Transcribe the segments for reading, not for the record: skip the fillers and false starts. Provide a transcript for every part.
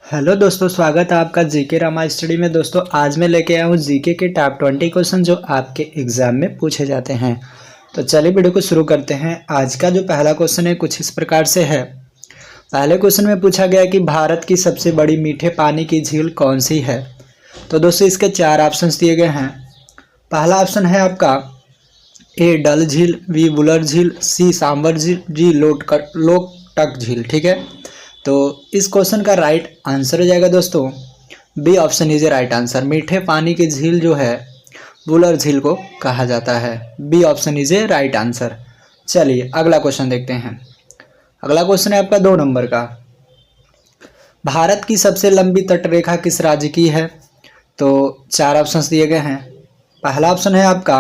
Hello दोस्तों, स्वागत है आपका जीके रामा स्टडी में। दोस्तों आज मैं लेके आया हूँ जीके के टॉप 20 क्वेश्चन जो आपके एग्जाम में पूछे जाते हैं। तो चलिए वीडियो को शुरू करते हैं। आज का जो पहला क्वेश्चन है कुछ इस प्रकार से है। पहले क्वेश्चन में पूछा गया कि भारत की सबसे बड़ी मीठे पानी की झील कौन सी है। तो दोस्तों इसके चार ऑप्शन दिए गए हैं। पहला ऑप्शन है आपका ए डल झील, बी बुलर झील, सी सांबर झील, डी लोकटक झील। ठीक है, तो इस क्वेश्चन का राइट आंसर हो जाएगा दोस्तों B option is a right answer. मीठे पानी की झील जो है बुलर झील को कहा जाता है। B option is a right answer. चलिए अगला क्वेश्चन देखते हैं। अगला क्वेश्चन है आपका 2 नंबर का। भारत की सबसे लंबी तटरेखा किस राज्य की है। तो चार ऑप्शंस दिए गए हैं। पहला ऑप्शन है आपका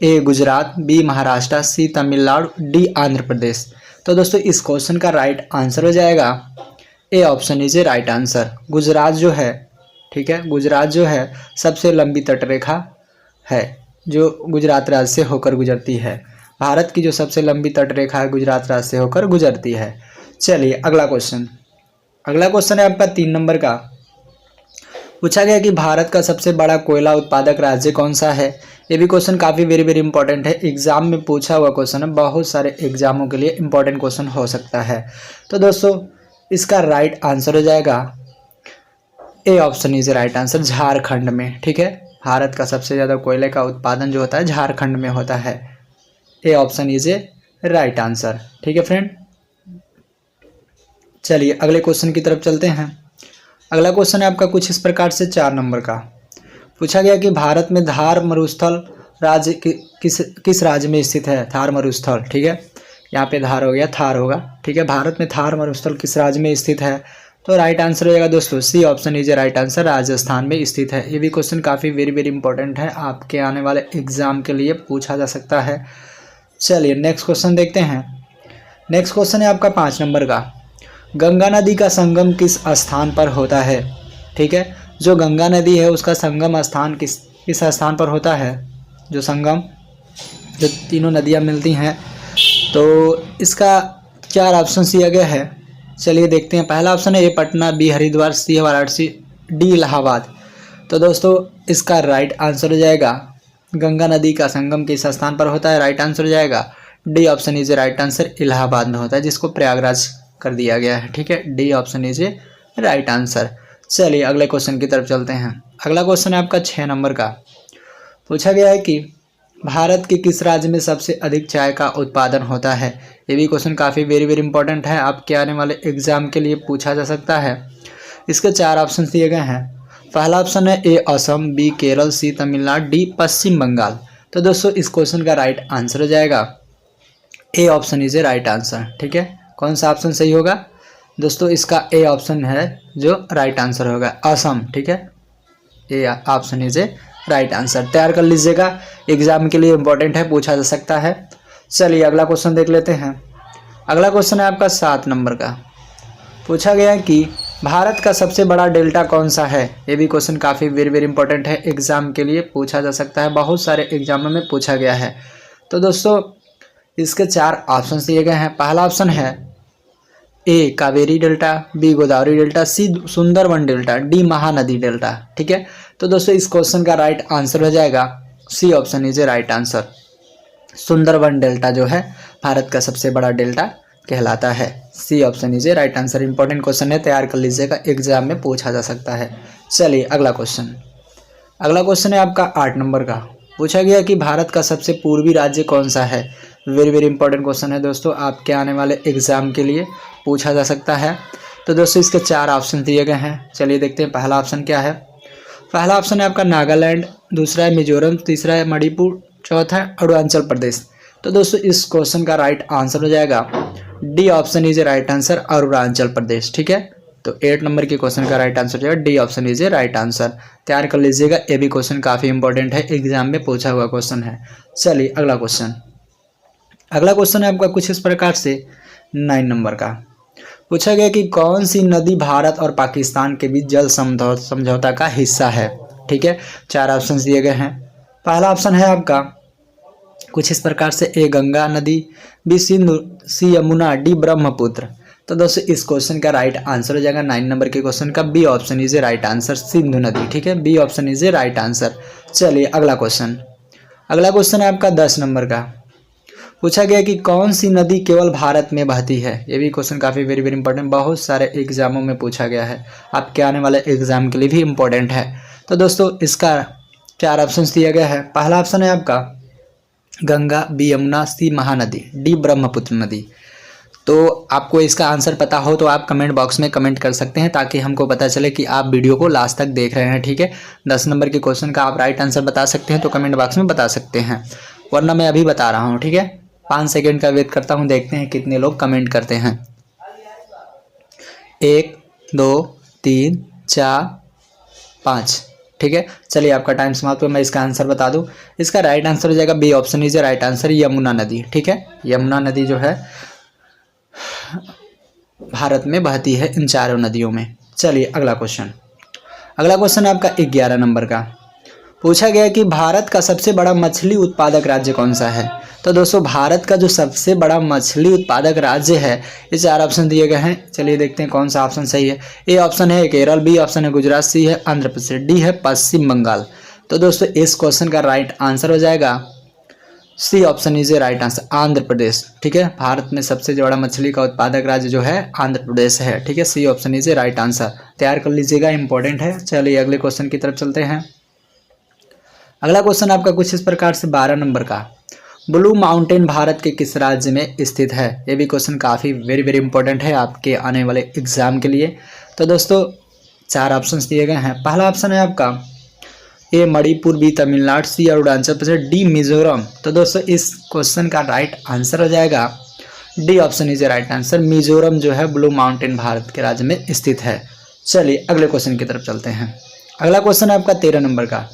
ए गुजरात, बी महाराष्ट्र, सी तमिलनाडु, डी आंध्र प्रदेश। तो दोस्तों इस क्वेश्चन का राइट आंसर हो जाएगा ए option is a right answer. Gujarat जो है, ठीक है, गुजरात जो है सबसे लंबी तटरेखा है जो गुजरात राज्य से होकर गुजरती है। भारत की जो सबसे लंबी तटरेखा है गुजरात राज्य से होकर गुजरती है। चलिए अगला क्वेश्चन। अगला क्वेश्चन है आपका 3 नंबर का। पूछा गया कि भारत का सबसे बड़ा कोयला उत्पादक राज्य कौन सा है। ये भी क्वेश्चन काफ़ी वेरी इंपॉर्टेंट है। एग्जाम में पूछा हुआ क्वेश्चन है, बहुत सारे एग्जामों के लिए इंपॉर्टेंट क्वेश्चन हो सकता है। तो दोस्तों इसका राइट आंसर हो जाएगा ए option is right answer, Jharkhand में। ठीक है, भारत का सबसे ज़्यादा कोयले का उत्पादन जो होता है झारखंड में होता है। A option is a right answer. ठीक है फ्रेंड, चलिए अगले क्वेश्चन की तरफ चलते हैं। अगला क्वेश्चन है आपका कुछ इस प्रकार से 4 नंबर का। पूछा गया कि भारत में थार मरुस्थल राज्य किस राज्य में स्थित है। थार मरुस्थल, ठीक है, यहाँ पे धार हो गया, थार होगा। ठीक है, भारत में थार मरुस्थल किस राज्य में स्थित है। तो राइट आंसर हो जाएगा दोस्तों C option is a right answer, Rajasthan में स्थित है। ये भी क्वेश्चन काफ़ी वेरी इंपॉर्टेंट है, आपके आने वाले एग्जाम के लिए पूछा जा सकता है। चलिए नेक्स्ट क्वेश्चन देखते हैं। नेक्स्ट क्वेश्चन है आपका 5 नंबर का। गंगा नदी का संगम किस स्थान पर होता है। ठीक है, जो गंगा नदी है उसका संगम स्थान किस स्थान पर होता है। जो संगम, जो तीनों नदियां मिलती हैं, तो इसका 4 ऑप्शन दिया गया है। चलिए देखते हैं। पहला ऑप्शन है ए पटना, बी हरिद्वार, सी वाराणसी, डी इलाहाबाद। तो दोस्तों इसका राइट आंसर हो जाएगा गंगा नदी का संगम किस स्थान पर होता है। राइट आंसर हो जाएगा D option is a right answer, Allahabad में होता है, जिसको प्रयागराज कर दिया गया है। ठीक है, D option is a right answer. चलिए अगले क्वेश्चन की तरफ चलते हैं। अगला क्वेश्चन है आपका 6 नंबर का। पूछा गया है कि भारत के किस राज्य में सबसे अधिक चाय का उत्पादन होता है। ये भी क्वेश्चन काफ़ी वेरी इंपॉर्टेंट है, आपके आने वाले एग्जाम के लिए पूछा जा सकता है। इसके 4 ऑप्शन दिए गए हैं। पहला ऑप्शन है ए असम, बी केरल, सी तमिलनाडु, डी पश्चिम बंगाल। तो दोस्तों इस क्वेश्चन का राइट आंसर हो जाएगा ए option is a right answer. ठीक है, कौन सा ऑप्शन सही होगा दोस्तों। इसका ए ऑप्शन है जो राइट आंसर होगा, असम। ठीक है, A option is a right answer. तैयार कर लीजिएगा, एग्जाम के लिए इंपॉर्टेंट है, पूछा जा सकता है। चलिए अगला क्वेश्चन देख लेते हैं। अगला क्वेश्चन है आपका 7 नंबर का। पूछा गया है कि भारत का सबसे बड़ा डेल्टा कौन सा है। ये भी क्वेश्चन काफ़ी वेरी इंपॉर्टेंट है, एग्जाम के लिए पूछा जा सकता है, बहुत सारे एग्जामों में पूछा गया है। तो दोस्तों इसके 4 ऑप्शन दिए गए हैं। पहला ऑप्शन है A Kaveri delta, B Godavari delta, C Sundarban delta, D Mahanadi delta. ठीक है, तो दोस्तों इस क्वेश्चन का राइट आंसर हो जाएगा C option is a right answer. Sundarban delta जो है भारत का सबसे बड़ा डेल्टा कहलाता है। C option is a right answer. Important question है, तैयार कर लीजिएगा, एग्जाम में पूछा जा सकता है। चलिए अगला क्वेश्चन। अगला क्वेश्चन है आपका 8 नंबर का। पूछा गया कि भारत का सबसे पूर्वी राज्य कौन सा है। वेरी इंपॉर्टेंट क्वेश्चन है दोस्तों, आपके आने वाले एग्जाम के लिए पूछा जा सकता है। तो दोस्तों इसके 4 ऑप्शन दिए गए हैं। चलिए देखते हैं पहला ऑप्शन क्या है। पहला ऑप्शन है आपका नागालैंड, दूसरा है मिजोरम, तीसरा है मणिपुर, चौथा है अरुणाचल प्रदेश। तो दोस्तों इस क्वेश्चन का राइट आंसर हो जाएगा D option is a right answer, Arunachal Pradesh. ठीक है, तो 8 नंबर के क्वेश्चन का राइट आंसर हो जाएगा D option is a right answer. तैयार कर लीजिएगा, ये भी क्वेश्चन काफ़ी इंपॉर्टेंट है, एग्जाम में पूछा हुआ क्वेश्चन है। चलिए अगला क्वेश्चन। अगला क्वेश्चन है आपका कुछ इस प्रकार से 9 नंबर का। पूछा गया कि कौन सी नदी भारत और पाकिस्तान के बीच जल समझौता का हिस्सा है। ठीक है, 4 ऑप्शन दिए गए हैं। पहला ऑप्शन है आपका कुछ इस प्रकार से ए गंगा नदी, बी सिंधु, सी यमुना, डी ब्रह्मपुत्र। तो दोस्तों इस क्वेश्चन का राइट आंसर हो जाएगा 9 नंबर के क्वेश्चन का B option is a right answer, Sindhu नदी। ठीक है, B option is a right answer. चलिए अगला क्वेश्चन। अगला क्वेश्चन है आपका 10 नंबर का। पूछा गया कि कौन सी नदी केवल भारत में बहती है। ये भी क्वेश्चन काफ़ी वेरी वेरी इंपॉर्टेंट, बहुत सारे एग्जामों में पूछा गया है, आपके आने वाले एग्जाम के लिए भी इम्पोर्टेंट है। तो दोस्तों इसका 4 ऑप्शन दिया गया है। पहला ऑप्शन है आपका गंगा, बी यमुना, सी महानदी, डी ब्रह्मपुत्र नदी। तो आपको इसका आंसर पता हो तो आप कमेंट बॉक्स में कमेंट कर सकते हैं, ताकि हमको पता चले कि आप वीडियो को लास्ट तक देख रहे हैं। ठीक है, 10 नंबर के क्वेश्चन का आप राइट आंसर बता सकते हैं तो कमेंट बॉक्स में बता सकते हैं, वरना मैं अभी बता रहा हूँ। ठीक है, 5 सेकेंड का वेट करता हूँ, देखते हैं कितने लोग कमेंट करते हैं। 1 2 3 4 5। ठीक है, चलिए आपका टाइम समाप्त हुआ। मैं इसका आंसर बता दूं, इसका राइट आंसर हो जाएगा B option is right answer, Yamuna नदी। ठीक है, यमुना नदी जो है भारत में बहती है इन चारों नदियों में। चलिए अगला क्वेश्चन। अगला क्वेश्चन है आपका 11 नंबर का। पूछा गया कि भारत का सबसे बड़ा मछली उत्पादक राज्य कौन सा है। तो दोस्तों भारत का जो सबसे बड़ा मछली उत्पादक राज्य है, ये 4 ऑप्शन दिए गए हैं। चलिए देखते हैं कौन सा ऑप्शन सही है। ए ऑप्शन है केरल, बी ऑप्शन है गुजरात, सी है आंध्र प्रदेश, डी है पश्चिम बंगाल। तो दोस्तों इस क्वेश्चन का राइट आंसर हो जाएगा C option is a right answer, Andhra Pradesh. ठीक है, भारत में सबसे बड़ा मछली का उत्पादक राज्य जो है आंध्र प्रदेश है। ठीक है, C option is a right answer, तैयार कर लीजिएगा, इंपॉर्टेंट है। चलिए अगले क्वेश्चन की तरफ चलते हैं। अगला क्वेश्चन आपका कुछ इस प्रकार से 12 नंबर का। ब्लू माउंटेन भारत के किस राज्य में स्थित है। ये भी क्वेश्चन काफ़ी वेरी वेरी इंपॉर्टेंट है आपके आने वाले एग्जाम के लिए। तो दोस्तों 4 ऑप्शंस दिए गए हैं। पहला ऑप्शन है आपका ए मणिपुर, बी तमिलनाडु, सी अरुणाचल प्रदेश, डी मिजोरम। तो दोस्तों इस क्वेश्चन का राइट आंसर हो जाएगा D option is a right answer, Mizoram जो है ब्लू माउंटेन भारत के राज्य में स्थित है। चलिए अगले क्वेश्चन की तरफ चलते हैं। अगला क्वेश्चन है आपका 13 नंबर का।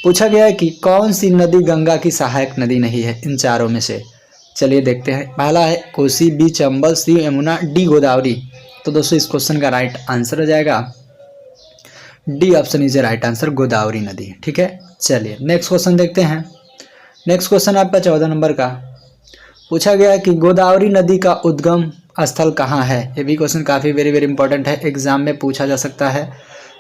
पूछा गया है कि कौन सी नदी गंगा की सहायक नदी नहीं है इन चारों में से। चलिए देखते हैं। पहला है कोसी, बी चंबल, सी यमुना, डी गोदावरी। तो दोस्तों इस क्वेश्चन का राइट आंसर हो जाएगा D option is a right answer, Godavari नदी। ठीक है, चलिए नेक्स्ट क्वेश्चन देखते हैं। नेक्स्ट क्वेश्चन आपका 14 नंबर का। पूछा गया है कि गोदावरी नदी का उद्गम स्थल कहाँ है। ये भी क्वेश्चन काफ़ी वेरी वेरी इंपॉर्टेंट है, एग्जाम में पूछा जा सकता है।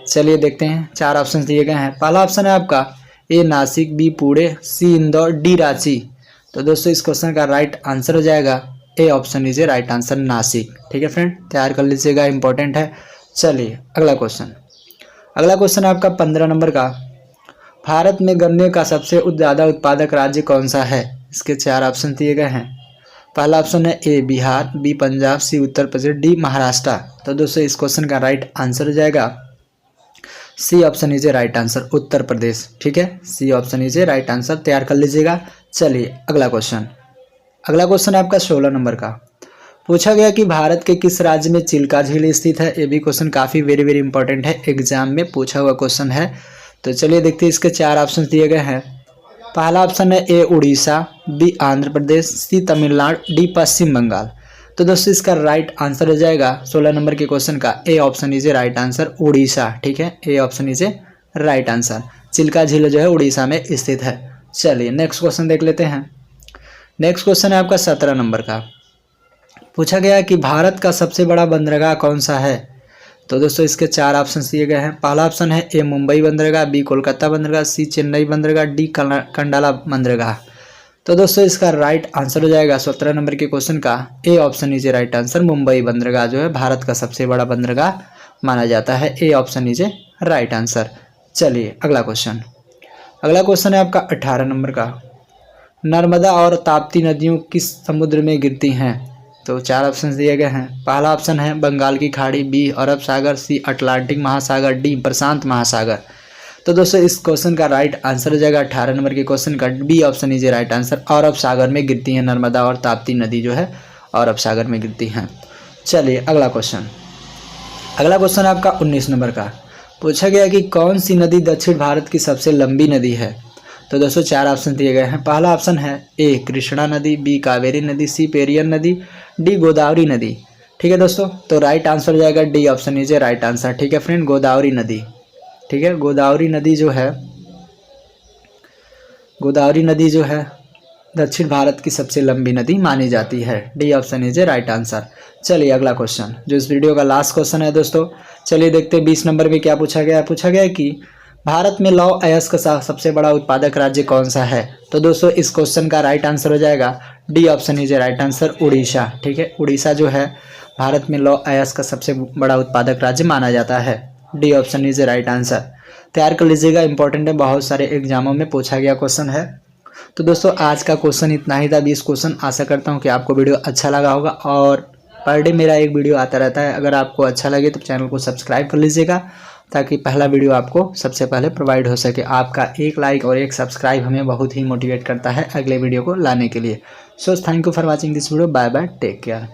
चलिए देखते हैं। 4 ऑप्शन दिए गए हैं। पहला ऑप्शन है आपका ए नासिक, बी पुणे, सी इंदौर, डी रांची। तो दोस्तों इस क्वेश्चन का राइट आंसर हो जाएगा ए option is a right answer, Nashik. ठीक है फ्रेंड, तैयार कर लीजिएगा, इंपॉर्टेंट है। चलिए अगला क्वेश्चन। अगला क्वेश्चन है आपका 15 नंबर का। भारत में गन्ने का सबसे ज़्यादा उत्पादक राज्य कौन सा है। इसके 4 ऑप्शन दिए गए हैं। पहला ऑप्शन है A Bihar, B Punjab, C Uttar Pradesh, D Maharashtra. तो दोस्तों इस क्वेश्चन का राइट आंसर हो जाएगा C option is a right answer, Uttar Pradesh. ठीक है, C option is a right answer, तैयार कर लीजिएगा। चलिए अगला क्वेश्चन। अगला क्वेश्चन है आपका 16 नंबर का। पूछा गया कि भारत के किस राज्य में चिल्का झील स्थित है। ये भी क्वेश्चन काफ़ी वेरी वेरी इंपॉर्टेंट है, एग्जाम में पूछा हुआ क्वेश्चन है। तो चलिए देखते हैं। इसके 4 ऑप्शन दिए गए हैं। पहला ऑप्शन है ए उड़ीसा, बी आंध्र प्रदेश, सी तमिलनाडु, डी पश्चिम बंगाल। तो दोस्तों इसका राइट आंसर हो जाएगा 16 नंबर के क्वेश्चन का A option is a right answer, Orissa. ठीक है, A option is a right answer, Chilka झील जो है उड़ीसा में स्थित है। चलिए नेक्स्ट क्वेश्चन देख लेते हैं। नेक्स्ट क्वेश्चन है आपका 17 नंबर का। पूछा गया कि भारत का सबसे बड़ा बंदरगाह कौन सा है। तो दोस्तों इसके 4 ऑप्शन दिए गए हैं। पहला ऑप्शन है ए मुंबई बंदरगाह, बी कोलकाता बंदरगाह, सी चेन्नई बंदरगाह, डी कंडाला बंदरगाह। तो दोस्तों इसका राइट आंसर हो जाएगा 17 नंबर के क्वेश्चन का A option is a right answer, Mumbai बंदरगाह जो है भारत का सबसे बड़ा बंदरगाह माना जाता है। A option is a right answer. चलिए अगला क्वेश्चन। अगला क्वेश्चन है आपका 18 नंबर का। नर्मदा और ताप्ती नदियों किस समुद्र में गिरती हैं। तो 4 ऑप्शन दिए गए हैं। पहला ऑप्शन है बंगाल की खाड़ी, बी अरब सागर, सी अटलांटिक महासागर, डी प्रशांत महासागर। तो दोस्तों इस क्वेश्चन का राइट आंसर हो जाएगा 18 नंबर के क्वेश्चन का B option is a right answer, Arab Sagar में गिरती है नर्मदा और ताप्ती नदी जो है अरब सागर में गिरती हैं। चलिए अगला क्वेश्चन। अगला क्वेश्चन आपका 19 नंबर का। पूछा गया कि कौन सी नदी दक्षिण भारत की सबसे लंबी नदी है। तो दोस्तों 4 ऑप्शन दिए गए हैं। पहला ऑप्शन है ए कृष्णा नदी, बी कावेरी नदी, सी पेरियर नदी, डी गोदावरी नदी। ठीक है दोस्तों, तो राइट आंसर हो जाएगा D option is a right answer. ठीक है फ्रेंड, गोदावरी नदी। ठीक है, गोदावरी नदी जो है दक्षिण भारत की सबसे लंबी नदी मानी जाती है? D option is a right answer. चलिए अगला क्वेश्चन, जो इस वीडियो का लास्ट क्वेश्चन है दोस्तों। चलिए देखते हैं 20 नंबर में क्या पूछा गया है। पूछा गया है कि भारत में लौह अयस्क का सबसे बड़ा उत्पादक राज्य कौन सा है? तो दोस्तों इस क्वेश्चन का राइट आंसर हो जाएगा D option is a right answer, Orissa. ठीक है, उड़ीसा जो है भारत में लौह अयस्क का सबसे बड़ा उत्पादक राज्य माना जाता है। D option is a right answer. तैयार कर लीजिएगा, इंपॉर्टेंट है, बहुत सारे एग्जामों में पूछा गया क्वेश्चन है। तो दोस्तों आज का क्वेश्चन इतना ही था, 20 क्वेश्चन। आशा करता हूँ कि आपको वीडियो अच्छा लगा होगा और पर डे मेरा एक वीडियो आता रहता है। अगर आपको अच्छा लगे तो चैनल को सब्सक्राइब कर लीजिएगा ताकि पहला वीडियो आपको सबसे पहले प्रोवाइड हो सके। आपका एक लाइक और एक सब्सक्राइब हमें बहुत ही मोटिवेट करता है अगले वीडियो को लाने के लिए। So thank you for watching this video. Bye bye, take care.